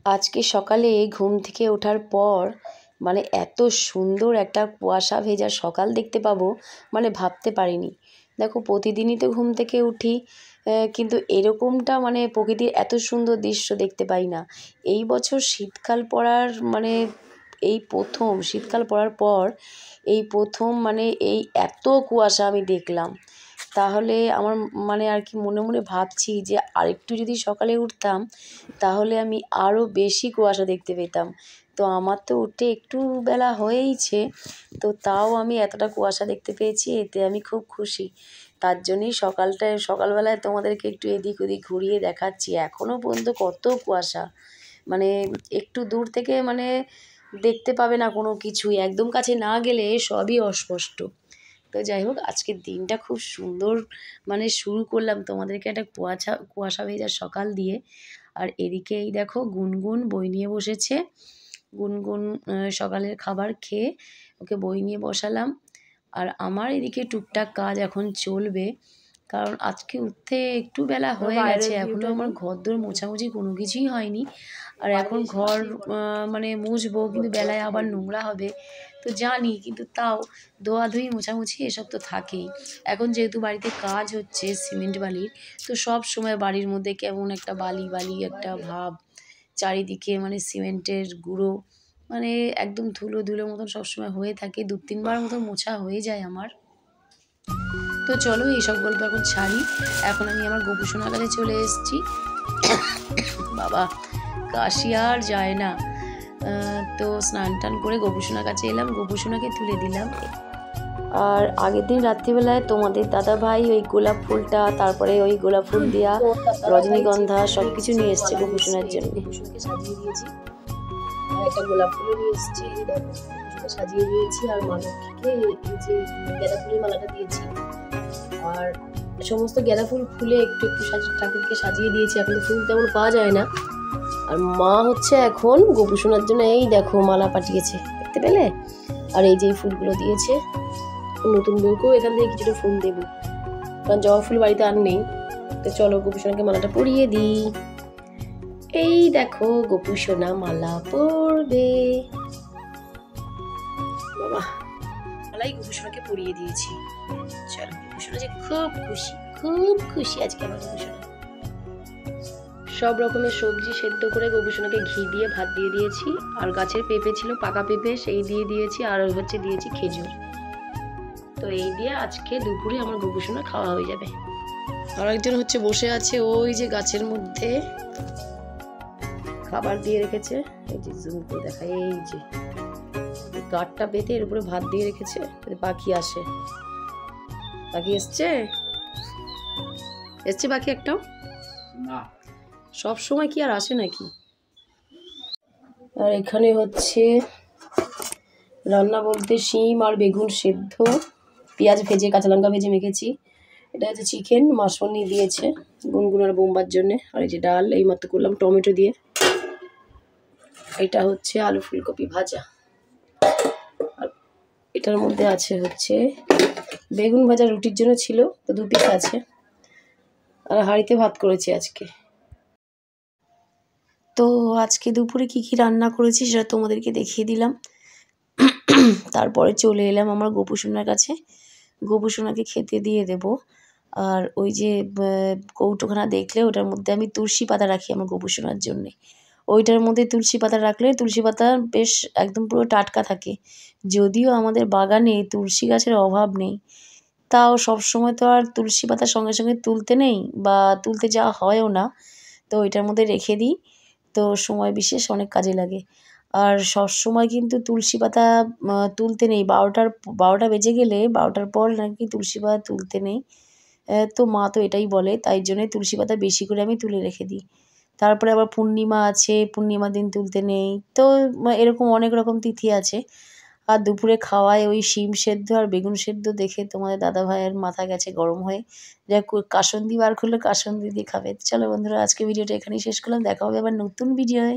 আজকে সকালে ঘুম থেকে ওঠার পর মানে এত সুন্দর একটা কুয়াশা ভেজা সকাল দেখতে পাবো মানে ভাবতে পারিনি। দেখো প্রতিদিনই তো ঘুম থেকে উঠি, কিন্তু এরকমটা মানে প্রকৃতির এত সুন্দর দৃশ্য দেখতে পাই না। এই বছর শীতকাল পড়ার মানে এই প্রথম শীতকাল পড়ার পর এই প্রথম মানে এই এত কুয়াশা আমি দেখলাম। তাহলে আমার মানে আর কি মনে মনে ভাবছি যে আরেকটু যদি সকালে উঠতাম তাহলে আমি আরও বেশি কুয়াশা দেখতে পেতাম। তো আমার তো উঠতে একটু বেলা হয়েইছে, তো তাও আমি এতটা কুয়াশা দেখতে পেয়েছি, এতে আমি খুব খুশি। তার জন্যই সকালবেলায় তোমাদেরকে একটু এদিক ওদিক ঘুরিয়ে দেখাচ্ছি। এখনও পর্যন্ত কত কুয়াশা, মানে একটু দূর থেকে মানে দেখতে পাবে না কোনো কিছুই, একদম কাছে না গেলে সবই অস্পষ্ট। তো যাই হোক, আজকের দিনটা খুব সুন্দর মানে শুরু করলাম তোমাদেরকে একটা কুয়াশা ভেজা সকাল দিয়ে। আর এদিকে এই দেখো গুনগুন বই নিয়ে বসেছে। গুনগুন সকালের খাবার খেয়ে ওকে বই নিয়ে বসালাম। আর আমার এদিকে টুকটাক কাজ এখন চলবে, কারণ আজকে উঠতে একটু বেলা হয়ে গেছে, এখনও আমার ঘরদোর মোছামুছি কোনো কিছুই হয়নি। আর এখন ঘর মানে মুছবো, কিন্তু বেলায় আবার নোংরা হবে তো জানি, কিন্তু তাও ধোয়াধুয়ি মোছামুছি এসব তো থাকেই। এখন যেহেতু বাড়িতে কাজ হচ্ছে সিমেন্ট বালির, তো সব সময় বাড়ির মধ্যে কেমন একটা বালি বালি একটা ভাব, চারিদিকে মানে সিমেন্টের গুঁড়ো, মানে একদম ধুলো ধুলো মতন সবসময় হয়ে থাকে। 2-3 বার মতো মোছা হয়ে যায় আমার। তো চলো এইসব গল্প এখন ছাড়ি। এখন আমি আমার গোপুসোনার কাছে চলে এসেছি। বাবা কাশি আর যায় না। তো স্নান টান করে গোপুসোনার কাছে এলাম, গোপুসোনাকে তুলে দিলাম। আর আগের দিন রাত্রিবেলায় তোমাদের দাদা ভাই ওই গোলাপ ফুলটা, তারপরে ওই গোলাপ ফুল দিয়া রজনীগন্ধা সব কিছু নিয়ে এসছে গোপুসোনার জন্য। গোপুসোনাকে সাজিয়ে দিয়েছি, আর একটা গোলাপ ফুলও নিয়ে এসেছি, সাজিয়ে দিয়েছি। আর মালতীকে এই যে গাঁদা ফুলের মালাটা দিয়েছি, আর সমস্ত গাঁদা ফুল খুলে একটু একটু ঠাকুরকে সাজিয়ে দিয়েছি। এখন তো ফুল তেমন পাওয়া যায় না। আর মা হচ্ছে এখন গোপুসোনার জন্য এই দেখো মালা পাঠিয়েছে, দেখতে পেলে? আর এই যে ফুলগুলো দিয়েছে, নতুন বউকেও এখান থেকে কিছুটা ফুল দেবো, কারণ জবা ফুল বাড়িতে আর নেই। তো চলো গোপুসোনাকে মালাটা পরিয়ে দিই। এই দেখো গোপুসোনা মালা পরবে। বাবা মালাই গোপুসোনাকে পরিয়ে দিয়েছি। চলো, গোপুসোনা যে খুব খুশি আজকে আমার গোপুসোনা। সব রকমের সবজি সেদ্ধ করে গোপুসোনাকে ঘি দিয়ে ভাত দিয়ে দিয়েছি। আর গাছের পেঁপে ছিল, পাকা পেঁপে, সেই দিয়ে দিয়েছি। আর হচ্ছে দিয়েছি খেজুর। তো এই দিয়ে আজকে দুপুরে আমার গোপুসোনা খাওয়া হয়ে যাবে। আর একজন হচ্ছে বসে আছে ওই যে গাছের মধ্যে, খাবার দিয়ে রেখেছে। এই যে জুম করে দেখা, এই যে গাঁটটা পেতে এর উপরে ভাত দিয়ে রেখেছে, পাখি আসে। পাখি এসছে পাখি একটাও না, সব সময় কি আর আসে নাকি। আর এখানে হচ্ছে রান্না বলতে শিম আর বেগুন সেদ্ধ, পেঁয়াজ ভেজে কাঁচা লঙ্কা ভেজে মেখেছি। এটা হচ্ছে চিকেন, মাসনি দিয়েছে গুনগুন আর বোম্বার জন্যে। আর এই যে ডাল এইমাত্র করলাম টমেটো দিয়ে। এটা হচ্ছে আলু ফুলকপি ভাজা। আর এটার মধ্যে আছে হচ্ছে বেগুন ভাজা, রুটির জন্য ছিল তো 2 পিস আছে। আর হাঁড়িতে ভাত করেছি আজকে। তো আজকে দুপুরে কি কি রান্না করেছি সেটা তোমাদেরকে দেখিয়ে দিলাম। তারপরে চলে এলাম আমার গোপুসোনার কাছে, গোপুসোনাকে খেতে দিয়ে দেব। আর ওই যে কৌটোখানা দেখলে ওটার মধ্যে আমি তুলসী পাতা রাখি আমার গোপুসোনার জন্যে। ওইটার মধ্যে তুলসী পাতা রাখলে তুলসী পাতা বেশ একদম পুরো টাটকা থাকে। যদিও আমাদের বাগানে তুলসী গাছের অভাব নেই, তাও সবসময় তো আর তুলসী পাতা সঙ্গে সঙ্গে তুলতে নেই বা তুলতে যাওয়া হয়ও না। তো ওইটার মধ্যে রেখে দিই, তো সময় বিশেষ অনেক কাজে লাগে। আর সবসময় কিন্তু তুলসী পাতা তুলতে নেই, 12টা বেজে গেলে 12টার পর নাকি তুলসী পাতা তুলতে নেই। তো মা তো এটাই বলে, তাই জন্যে তুলসী পাতা বেশি করে আমি তুলে রেখে দিই। তারপরে আবার পূর্ণিমা আছে, পূর্ণিমার দিন তুলতে নেই। তো এরকম অনেক রকম তিথি আছে। আর দুপুরে খাওয়ায় ওই শিম সেদ্ধ আর বেগুন সেদ্ধ দেখে তোমাদের দাদাভাইয়ের মাথা গেছে গরম হয়ে। যাক কাসুন্দি বার করলে কাসুন্দি দিয়ে খাবে। চলো বন্ধুরা, আজকে ভিডিওটা এখানেই শেষ করলাম। দেখা হবে আবার নতুন ভিডিওয়।